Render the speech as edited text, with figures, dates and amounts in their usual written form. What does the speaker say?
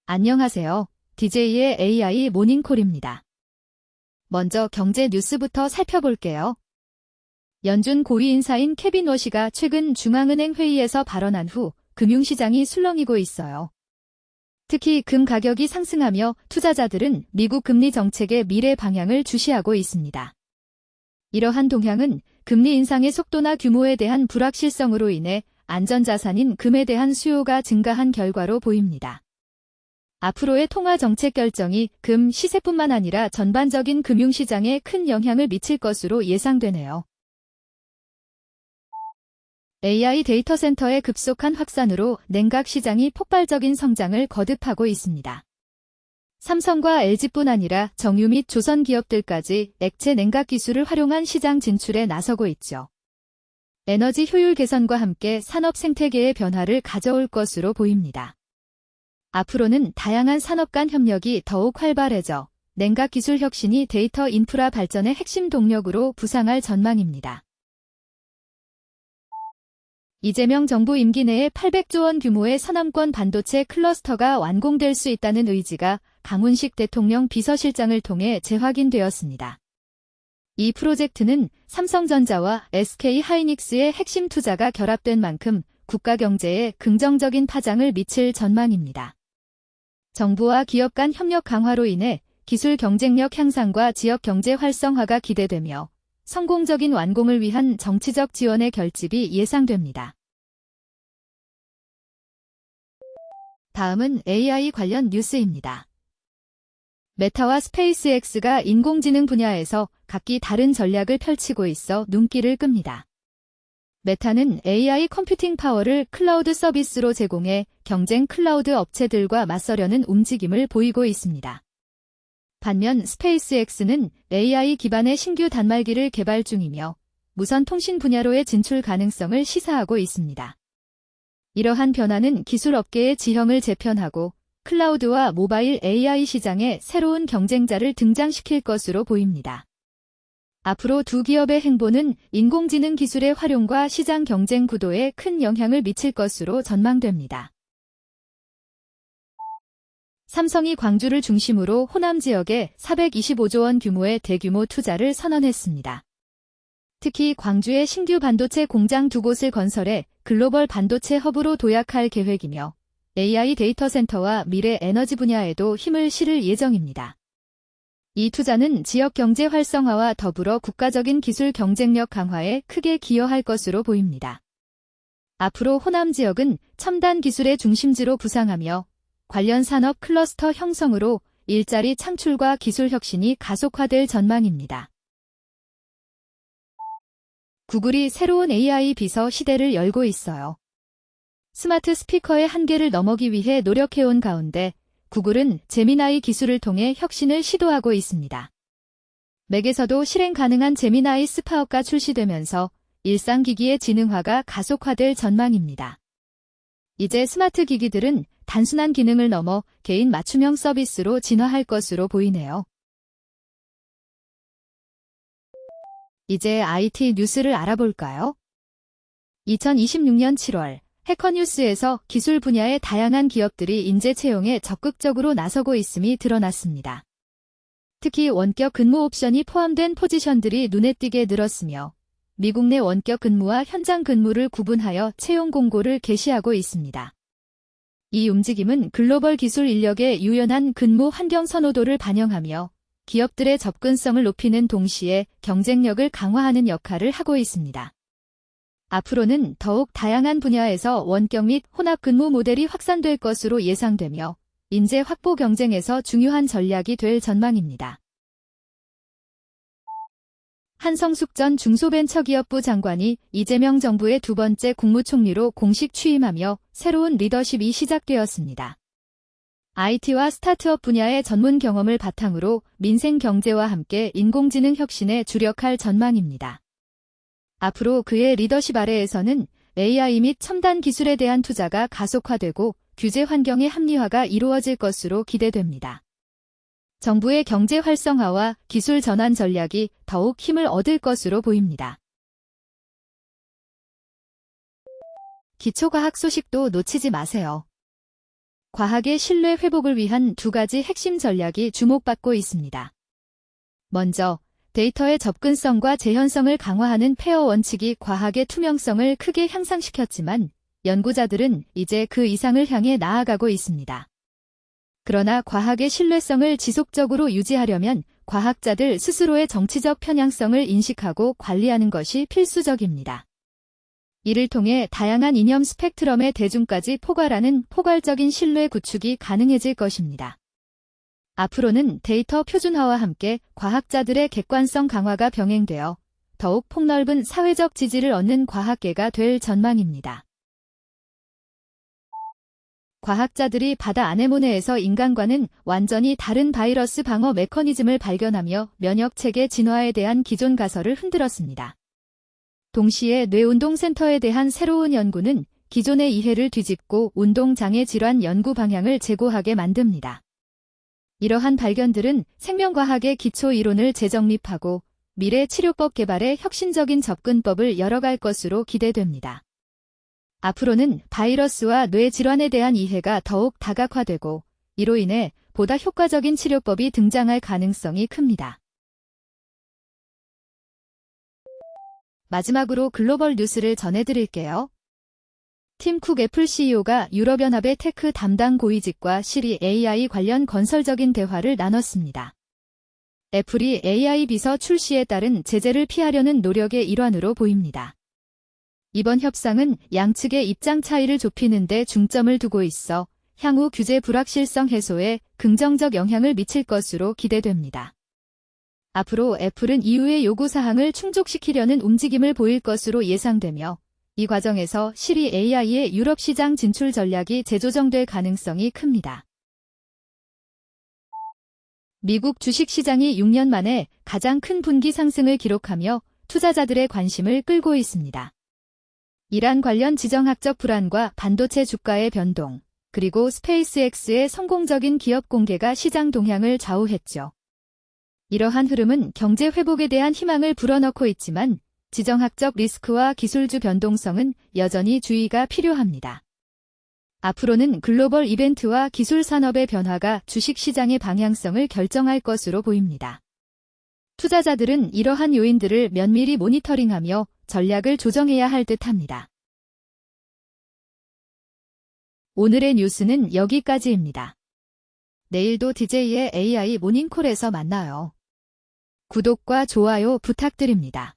안녕하세요. DJ의 AI 모닝콜입니다. 먼저 경제 뉴스부터 살펴볼게요. 연준 고위 인사인 케빈 워시가 최근 중앙은행 회의에서 발언한 후 금융시장이 술렁이고 있어요. 특히 금 가격이 상승하며 투자자들은 미국 금리 정책의 미래 방향을 주시하고 있습니다. 이러한 동향은 금리 인상의 속도나 규모에 대한 불확실성으로 인해 안전자산인 금에 대한 수요가 증가한 결과로 보입니다. 앞으로의 통화 정책 결정이 금 시세뿐만 아니라 전반적인 금융시장에 큰 영향을 미칠 것으로 예상되네요. AI 데이터 센터의 급속한 확산으로 냉각 시장이 폭발적인 성장을 거듭하고 있습니다. 삼성과 LG뿐 아니라 정유 및 조선 기업들까지 액체 냉각 기술을 활용한 시장 진출에 나서고 있죠. 에너지 효율 개선과 함께 산업 생태계의 변화를 가져올 것으로 보입니다. 앞으로는 다양한 산업 간 협력이 더욱 활발해져 냉각 기술 혁신이 데이터 인프라 발전의 핵심 동력으로 부상할 전망입니다. 이재명 정부 임기 내에 800조 원 규모의 서남권 반도체 클러스터가 완공될 수 있다는 의지가 강훈식 대통령 비서실장을 통해 재확인되었습니다. 이 프로젝트는 삼성전자와 SK하이닉스의 핵심 투자가 결합된 만큼 국가 경제에 긍정적인 파장을 미칠 전망입니다. 정부와 기업 간 협력 강화로 인해 기술 경쟁력 향상과 지역 경제 활성화가 기대되며 성공적인 완공을 위한 정치적 지원의 결집이 예상됩니다. 다음은 AI 관련 뉴스입니다. 메타와 스페이스X가 인공지능 분야에서 각기 다른 전략을 펼치고 있어 눈길을 끕니다. 메타는 AI 컴퓨팅 파워를 클라우드 서비스로 제공해 경쟁 클라우드 업체들과 맞서려는 움직임을 보이고 있습니다. 반면 스페이스X는 AI 기반의 신규 단말기를 개발 중이며 무선 통신 분야로의 진출 가능성을 시사하고 있습니다. 이러한 변화는 기술 업계의 지형을 재편하고 클라우드와 모바일 AI 시장에 새로운 경쟁자를 등장시킬 것으로 보입니다. 앞으로 두 기업의 행보는 인공지능 기술의 활용과 시장 경쟁 구도에 큰 영향을 미칠 것으로 전망됩니다. 삼성이 광주를 중심으로 호남 지역에 425조 원 규모의 대규모 투자를 선언했습니다. 특히 광주에 신규 반도체 공장 2곳을 건설해 글로벌 반도체 허브로 도약할 계획이며 AI 데이터 센터와 미래 에너지 분야에도 힘을 실을 예정입니다. 이 투자는 지역 경제 활성화와 더불어 국가적인 기술 경쟁력 강화에 크게 기여할 것으로 보입니다. 앞으로 호남 지역은 첨단 기술의 중심지로 부상하며 관련 산업 클러스터 형성으로 일자리 창출과 기술 혁신이 가속화될 전망입니다. 구글이 새로운 AI 비서 시대를 열고 있어요. 스마트 스피커의 한계를 넘어기 위해 노력해온 가운데 구글은 제미나이 기술을 통해 혁신을 시도하고 있습니다. 맥에서도 실행 가능한 제미나이 스파어가 출시되면서 일상기기의 지능화가 가속화될 전망입니다. 이제 스마트 기기들은 단순한 기능을 넘어 개인 맞춤형 서비스로 진화할 것으로 보이네요. 이제 IT 뉴스를 알아볼까요? 2026년 7월 해커뉴스에서 기술 분야의 다양한 기업들이 인재 채용에 적극적으로 나서고 있음이 드러났습니다. 특히 원격 근무 옵션이 포함된 포지션들이 눈에 띄게 늘었으며 미국 내 원격 근무와 현장 근무를 구분하여 채용 공고를 게시하고 있습니다. 이 움직임은 글로벌 기술 인력의 유연한 근무 환경 선호도를 반영하며 기업들의 접근성을 높이는 동시에 경쟁력을 강화하는 역할을 하고 있습니다. 앞으로는 더욱 다양한 분야에서 원격 및 혼합 근무 모델이 확산될 것으로 예상되며 인재 확보 경쟁에서 중요한 전략이 될 전망입니다. 한성숙 전 중소벤처기업부 장관이 이재명 정부의 두 번째 국무총리로 공식 취임하며 새로운 리더십이 시작되었습니다. IT와 스타트업 분야의 전문 경험을 바탕으로 민생 경제와 함께 인공지능 혁신에 주력할 전망입니다. 앞으로 그의 리더십 아래에서는 AI 및 첨단 기술에 대한 투자가 가속화되고 규제 환경의 합리화가 이루어질 것으로 기대됩니다. 정부의 경제 활성화와 기술 전환 전략이 더욱 힘을 얻을 것으로 보입니다. 기초과학 소식도 놓치지 마세요. 과학의 신뢰 회복을 위한 두 가지 핵심 전략이 주목받고 있습니다. 먼저, 데이터의 접근성과 재현성을 강화하는 페어 원칙이 과학의 투명성을 크게 향상시켰지만 연구자들은 이제 그 이상을 향해 나아가고 있습니다. 그러나 과학의 신뢰성을 지속적으로 유지하려면 과학자들 스스로의 정치적 편향성을 인식하고 관리하는 것이 필수적입니다. 이를 통해 다양한 이념 스펙트럼의 대중까지 포괄하는 포괄적인 신뢰 구축이 가능해질 것입니다. 앞으로는 데이터 표준화와 함께 과학자들의 객관성 강화가 병행되어 더욱 폭넓은 사회적 지지를 얻는 과학계가 될 전망입니다. 과학자들이 바다 아네모네에서 인간과는 완전히 다른 바이러스 방어 메커니즘을 발견하며 면역체계 진화에 대한 기존 가설을 흔들었습니다. 동시에 뇌운동센터에 대한 새로운 연구는 기존의 이해를 뒤집고 운동장애 질환 연구 방향을 제고하게 만듭니다. 이러한 발견들은 생명과학의 기초 이론을 재정립하고 미래 치료법 개발에 혁신적인 접근법을 열어갈 것으로 기대됩니다. 앞으로는 바이러스와 뇌 질환에 대한 이해가 더욱 다각화되고 이로 인해 보다 효과적인 치료법이 등장할 가능성이 큽니다. 마지막으로 글로벌 뉴스를 전해드릴게요. 팀 쿡 애플 CEO가 유럽연합의 테크 담당 고위직과 시리 AI 관련 건설적인 대화를 나눴습니다. 애플이 AI 비서 출시에 따른 제재를 피하려는 노력의 일환으로 보입니다. 이번 협상은 양측의 입장 차이를 좁히는 데 중점을 두고 있어 향후 규제 불확실성 해소에 긍정적 영향을 미칠 것으로 기대됩니다. 앞으로 애플은 EU의 요구사항을 충족시키려는 움직임을 보일 것으로 예상되며 이 과정에서 시리 AI의 유럽 시장 진출 전략이 재조정될 가능성이 큽니다. 미국 주식시장이 6년 만에 가장 큰 분기 상승을 기록하며 투자자들의 관심을 끌고 있습니다. 이란 관련 지정학적 불안과 반도체 주가의 변동, 그리고 스페이스X의 성공적인 기업 공개가 시장 동향을 좌우했죠. 이러한 흐름은 경제 회복에 대한 희망을 불어넣고 있지만 지정학적 리스크와 기술주 변동성은 여전히 주의가 필요합니다. 앞으로는 글로벌 이벤트와 기술 산업의 변화가 주식시장의 방향성을 결정할 것으로 보입니다. 투자자들은 이러한 요인들을 면밀히 모니터링하며 전략을 조정해야 할 듯합니다. 오늘의 뉴스는 여기까지입니다. 내일도 DJ의 AI 모닝콜에서 만나요. 구독과 좋아요 부탁드립니다.